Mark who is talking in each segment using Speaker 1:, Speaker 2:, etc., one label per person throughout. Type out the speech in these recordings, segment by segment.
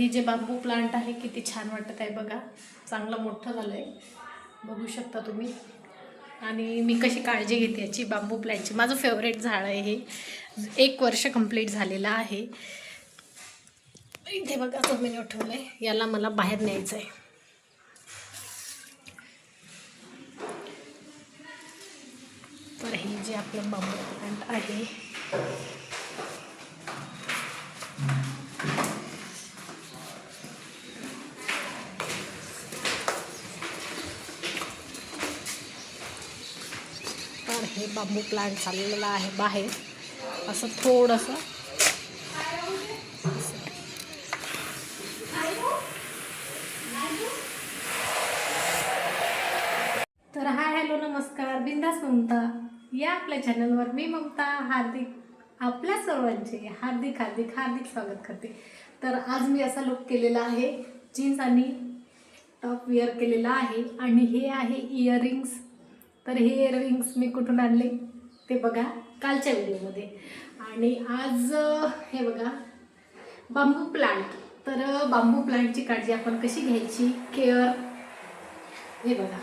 Speaker 1: हे जे बांबू प्लांट आहे किती छान वाटत आहे बघा, चांगलं मोठं झालं आहे, बघू शकता तुम्ही. आणि मी कशी काळजी घेते याची बांबू प्लांटची. माझं फेवरेट झाड आहे हे. 1 वर्ष कंप्लीट झालेलं आहे. इथे बघा जमिनीवर ठेवलं आहे, याला मला बाहेर न्यायचं आहे. तर हे जे आपलं बांबू प्लांट आहे तर हे बांबू प्लांट चाललेलं आहे बाहेर असं थोडंसं. तर हाय हॅलो नमस्कार, बिंदास ममता या आपल्या चॅनलवर मी ममता आपल्या सर्वांचे हार्दिक स्वागत करते. तर आज मी असा लुक केलेला आहे, जीन्स आणि टॉप वेअर केलेला आहे आणि हे आहे इयरिंग्स. तर हे इयरिंग्स मी कुठून आणले ते बघा कालच्या व्हिडिओमध्ये. आणि आज हे बघा बांबू प्लांट. तर बांबू प्लांटची काळजी आपण कशी घ्यायची, केअर, हे बघा.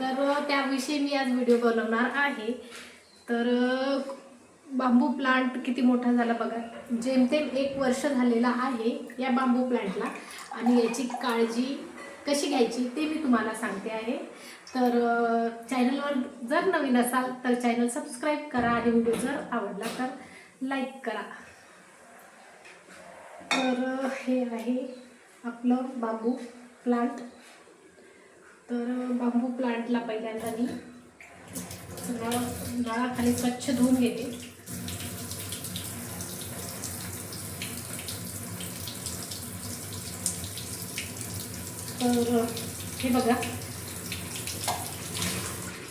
Speaker 1: तर त्याविषयी मी आज व्हिडिओ बनवणार आहे. तर बांबू प्लांट किती मोठा झाला बघा, जेमतेम 1 वर्ष झालेला आहे या बांबू प्लांटला. आणि याची काळजी कशी घ्यायची ते मी तुम्हाला सांगते आहे. तर चॅनलवर जर नवीन असाल तर चॅनल सबस्क्राईब करा आणि व्हिडिओ जर आवडला तर लाईक करा. तर हे आहे आपलं बांबू प्लांट. तर बांबू प्लांटला पहिल्यांदा मी नळाखाली स्वच्छ धुवून घेते. तर हे बघा,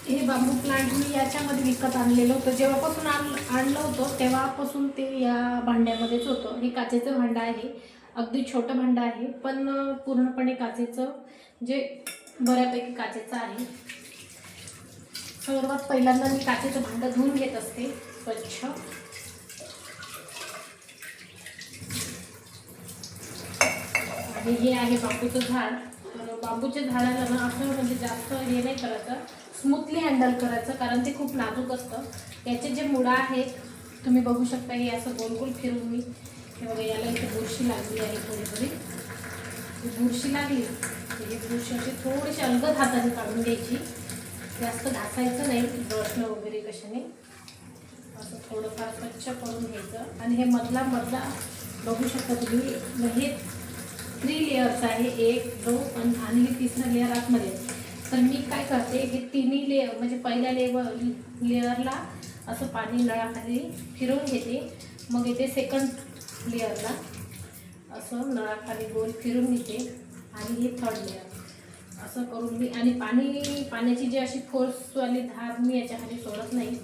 Speaker 1: हे बांबू प्लांट मी याच्यामध्ये विकत आणलेलं होतं. जेव्हापासून आणलं होतं तेव्हापासून ते या भांड्यामध्येच होतं. हे काचेचं भांडं आहे, अगदी छोटं भांडं आहे पण पूर्णपणे काचेचं, जे बऱ्यापैकी काचेचं आहे. सर्वात पहिल्यांदा मी काचेचं भांडं धुवून घेत असते स्वच्छ. आणि हे आहे बांबूचं झाड. तर बांबूच्या झाडाला ना असं म्हणजे जास्त हे नाही करायचं, स्मूथली हँडल करायचं, कारण ते खूप नाजूक असतं. याचे जे मुळं आहेत तुम्ही बघू शकता, हे असं गोल गोल फिरून मी हे बघा, याला इथे बुरशी लागली आहे. थोडी बुरशी लागली, ही बुरशी अशी थोडीशी अलगद हाताने काढून घ्यायची, जास्त घासायचं नाही ब्रशनं वगैरे कशाने, असं थोडंफार स्वच्छ करून घ्यायचं. आणि हे मधला बघू शकता तुम्ही, हे 3 लेयर्स आहे, 1 2 आणि हे तिसरं लेअर आतमध्ये. तर मी काय करते, हे तिन्ही लेअर म्हणजे पहिल्या लेअरला असं पाणी नळाखाली फिरवून घेते, मग इथे सेकंड लेअरला असं नळाखाली गोल फिरून घेते, आणि हे 3rd लेअर असं करून मी. आणि पाण्याची जी अशी फोर्सवाली धार मी याच्या खाली सोडत नाही,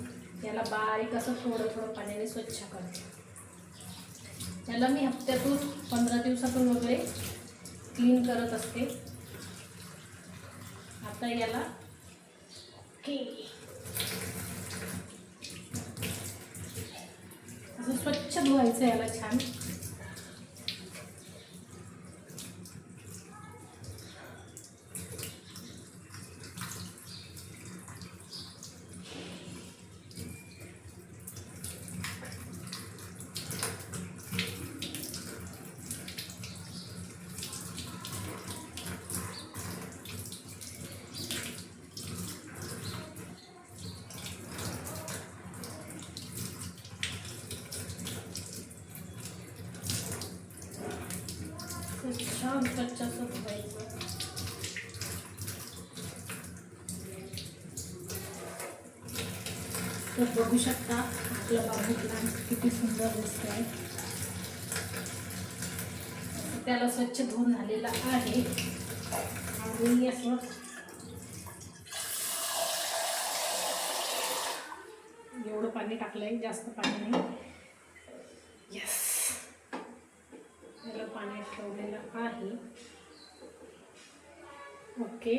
Speaker 1: याला बारीक असं थोडं पाण्याने स्वच्छ करते. याला मी हप्त्यातून 15 दिवसातून वगैरे क्लीन करत असते. आता याला असं स्वच्छ धुवायचं याला छान. छान स्वच्छ असं धुवायचं. तर बघू शकता आपलं बांबू प्लांट किती सुंदर दिसत आहे. त्याला स्वच्छ धुवून झालेला आहे. आणि असं एवढं पाणी टाकलंय, जास्त पाणी नाही. यस, याला पाण्यात ठेवलेलं आहे. ओके.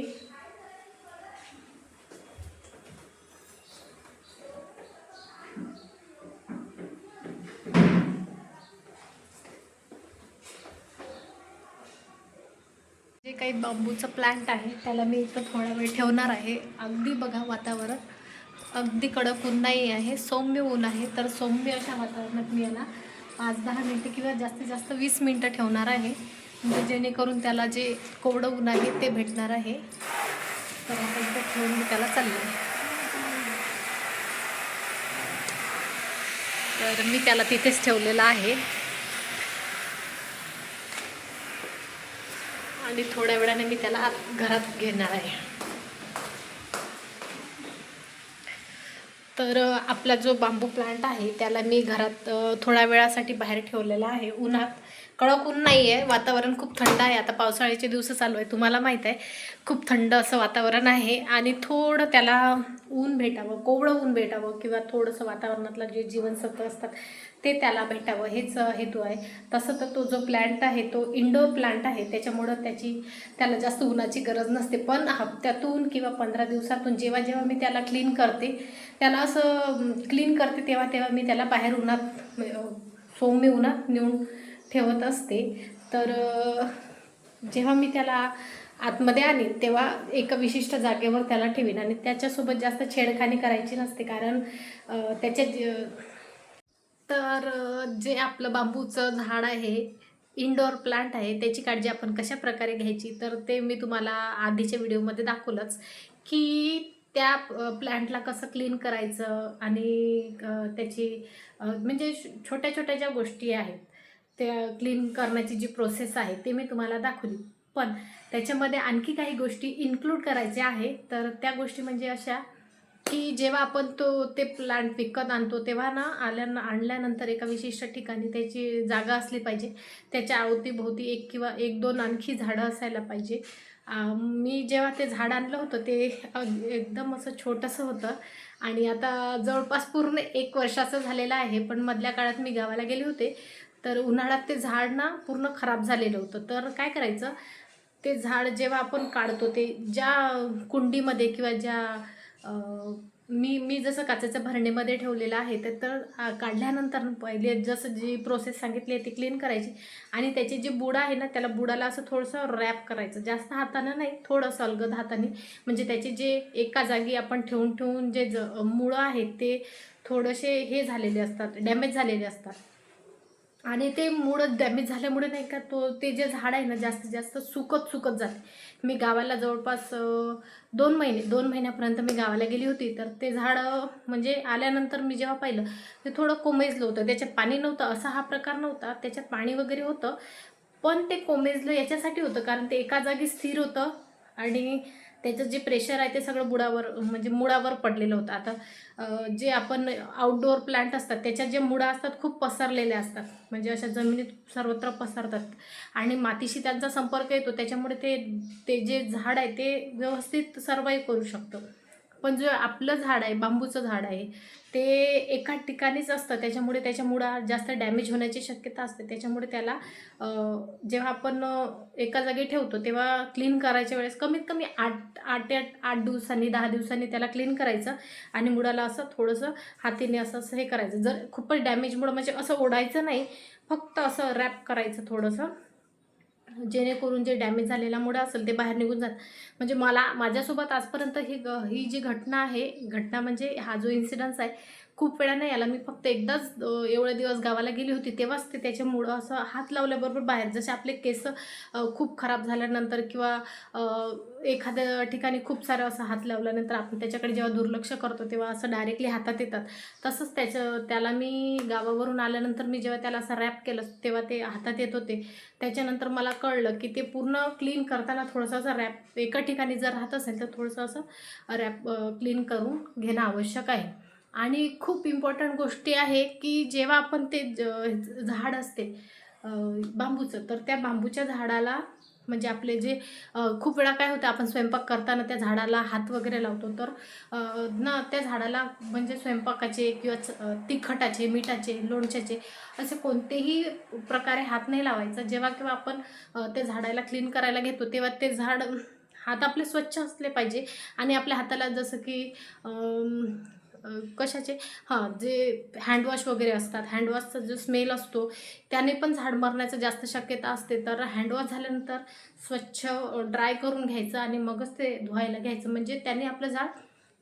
Speaker 1: काही बांबूचं प्लांट आहे त्याला मी इथं थोडा वेळ ठेवणार आहे. अगदी बघा वातावरण अगदी कडक ऊन नाही आहे, सौम्य ऊन आहे. तर सौम्य अशा वातावरणात मी याला 5-10 मिनटं किंवा जास्तीत जास्त 20 मिनटं ठेवणार आहे, म्हणजे जेणेकरून त्याला जे कोवडं ऊन आहे ते भेटणार आहे. तर आता इथं ठेवून मी त्याला चालले. तर मी त्याला तिथेच ठेवलेलं आहे आणि थोड्या वेळाने मी त्याला घरात घेणार आहे. तर आपला जो बांबू प्लांट आहे त्याला मी घरात थोड्या वेळासाठी बाहेर ठेवलेला आहे उन्हात. कडक ऊन नाही आहे, वातावरण खूप थंड आहे. आता पावसाळ्याचे दिवस चालू आहे, तुम्हाला माहीत आहे खूप थंड असं वातावरण आहे. आणि थोडं त्याला ऊन भेटावं, कोवळं ऊन भेटावं किंवा थोडंसं वातावरणातलं जे जीवनसत्व असतात ते त्याला भेटावं, हेच हेतू आहे. तसं तर तो जो प्लांट आहे तो इंडोर प्लांट आहे, त्याच्यामुळं त्याला जास्त उन्हाची गरज नसते. पण हप्त्यातून किंवा 15 दिवसातून जेव्हा जेव्हा मी त्याला क्लीन करते, त्याला असं क्लीन करते तेव्हा तेव्हा मी त्याला बाहेर उन्हात, सौम्य उन्हात नेऊन ठेवत असते. तर जेव्हा मी त्याला आतमध्ये आणीन तेव्हा एका विशिष्ट जागेवर त्याला ठेवीन आणि त्याच्यासोबत जास्त छेडखानी करायची नसते. कारण तर जे आपलं बांबूचं झाड आहे, इंडोर प्लांट आहे, त्याची काळजी आपण कशा प्रकारे घ्यायची तर ते मी तुम्हाला आधीच्या व्हिडिओमध्ये दाखवलंच, की त्या प्लांटला कसं क्लीन करायचं आणि त्याची म्हणजे छोट्या छोट्या ज्या गोष्टी आहेत त्या क्लीन करण्याची जी प्रोसेस आहे ते मी तुम्हाला दाखवली. पण त्याच्यामध्ये आणखी काही गोष्टी इन्क्लूड करायच्या आहे. तर त्या गोष्टी म्हणजे अशा, की जेव्हा आपण ते प्लांट विकत आणतो तेव्हा ना आणल्यानंतर एका विशिष्ट ठिकाणी त्याची जागा असली पाहिजे. त्याच्या अवतीभोवती 1 किंवा 1-2 आणखी झाडं असायला पाहिजे. मी जेव्हा ते झाड आणलं होतं ते एकदम असं छोटंसं होतं आणि आता जवळपास पूर्ण 1 वर्षाचं झालेलं आहे. पण मधल्या काळात मी गावाला गेले होते, तर उन्हाळ्यात ते झाड ना पूर्ण खराब झालेलं होतं. तर काय करायचं, ते झाड जेव्हा आपण काढतो ते ज्या कुंडीमध्ये किंवा ज्या मी जसं काचेच्या भरणीमध्ये ठेवलेलं आहे तर काढल्यानंतर पहिले जसं जी प्रोसेस सांगितली आहे ती क्लीन करायची आणि त्याची जी बुड आहे ना त्याला बुडाला असं थोडंसं रॅप करायचं, जास्त हातानं नाही, थोडंसं अलगद हाताने. म्हणजे त्याचे जे एका जागी आपण ठेवून ठेवून जे मुळं आहेत ते थोडेसे हे झालेले असतात, डॅमेज झालेले असतात. आणि ते मुळं डॅमेज झाल्यामुळे नाही का ते जे झाड आहे ना जास्तीत जास्त सुकत जाते. मी गावाला जवळपास 2 महिन्यापर्यंत मी गावाला गेली होती. तर ते झाड म्हणजे आल्यानंतर मी जेव्हा पाहिलं ते थोडं कोमेजलं होतं. त्याच्यात पाणी नव्हतं असा हा प्रकार नव्हता, त्याच्यात पाणी वगैरे होतं. पण ते कोमेजलं याच्यासाठी होतं कारण ते एका जागी स्थिर होतं आणि त्याचं जे प्रेशर आहे ते सगळं बुडावर म्हणजे मुळावर पडलेलं होतं. आता जे आपण आउटडोअर प्लांट असतात त्याच्यात जे मुळा असतात खूप पसरलेल्या असतात, म्हणजे अशा जमिनीत सर्वत्र पसरतात आणि मातीशी त्यांचा संपर्क येतो, त्याच्यामुळे ते जे झाड आहे ते व्यवस्थित सर्वाईव्ह करू शकतं. पण जे आपलं झाड आहे, बांबूचं झाड आहे, ते एका ठिकाणीच असतं, त्याच्यामुळे त्याच्या मुळा जास्त डॅमेज होण्याची शक्यता असते. त्याच्यामुळे त्याला जेव्हा आपण एका जागी ठेवतो तेव्हा क्लीन करायच्या वेळेस कमीत कमी 8 दिवसांनी 10 दिवसांनी त्याला क्लीन करायचं आणि मुळाला असं थोडंसं हाताने असं हे करायचं. जर खूपच डॅमेज मुळं म्हणजे असं ओढायचं नाही, फक्त असं रॅप करायचं थोडंसं, जेणेकरून जे डॅमेज झालेला मुळा असेल ते बाहेर निघून जात. म्हणजे माझ्यासोबत आजपर्यंत ही जी घटना म्हणजे हा जो इन्सिडन्स आहे खूप वेळा नाही आला. मी फक्त एकदाच एवढे दिवस गावाला गेली होती तेव्हाच ते त्याच्यामुळं असं हात लावल्याबरोबर बाहेर, जसे आपले केस खूप खराब झाल्यानंतर किंवा एखाद्या ठिकाणी खूप सारं असं हात लावल्यानंतर आपण त्याच्याकडे जेव्हा दुर्लक्ष करतो तेव्हा असं डायरेक्टली हातात येतात. तसंच त्याला मी गावावरून आल्यानंतर मी जेव्हा त्याला असं रॅप केलं तेव्हा ते हातात येत होते. त्याच्यानंतर मला कळलं की ते पूर्ण क्लीन करताना थोडंसं असं रॅप एका ठिकाणी जर राहत असेल तर थोडंसं असं रॅप क्लीन करून घेणं आवश्यक आहे. आणि खूप इम्पॉर्टंट गोष्टी आहे की जेव्हा आपण ते झाड असते बांबूचं, तर त्या बांबूच्या झाडाला म्हणजे आपले जे खूप वेळा काय होतं आपण स्वयंपाक करताना त्या झाडाला हात वगैरे लावतो, तर ना त्या झाडाला म्हणजे स्वयंपाकाचे किंवा तिखटाचे, मिठाचे, लोणच्याचे असे कोणतेही प्रकारे हात नाही लावायचा. जेव्हा केव्हा आपण त्या झाडाला क्लीन करायला घेतो तेव्हा ते हात आपले स्वच्छ असले पाहिजे आणि आपल्या हाताला जसं की कशाचे हां, जे हँडवॉश वगैरे असतात, हँडवॉशचा जो स्मेल असतो त्याने पण झाड मरण्याचं जास्त शक्यता असते. तर हँडवॉश झाल्यानंतर स्वच्छ ड्राय करून घ्यायचं आणि मगच ते धुवायला घ्यायचं, म्हणजे त्याने आपलं झाड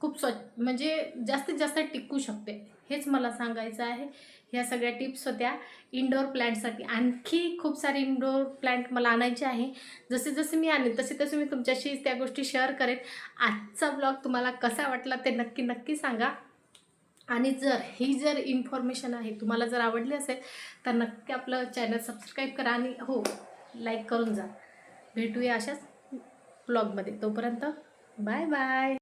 Speaker 1: खूप म्हणजे जास्तीत जास्त टिकू शकते. हेच मला सांगायचं आहे. ह्या सगळ्या टिप्स होत्या इंडोर प्लॅन्टसाठी. आणखी खूप सारे इंडोर प्लॅन्ट मला आणायचे आहे. जसे जसे मी आणेन तसे तसे मी तुमच्याशी त्या गोष्टी शेअर करेन. आजचा ब्लॉग तुम्हाला कसा वाटला ते नक्की नक्की सांगा. आणि जर इन्फॉर्मेशन आहे तुम्हाला जर आवडली असेल तर नक्की आपलं चॅनल सबस्क्राईब करा आणि हो, लाईक करून जा. भेटूया अशाच ब्लॉगमध्ये. तोपर्यंत बाय बाय.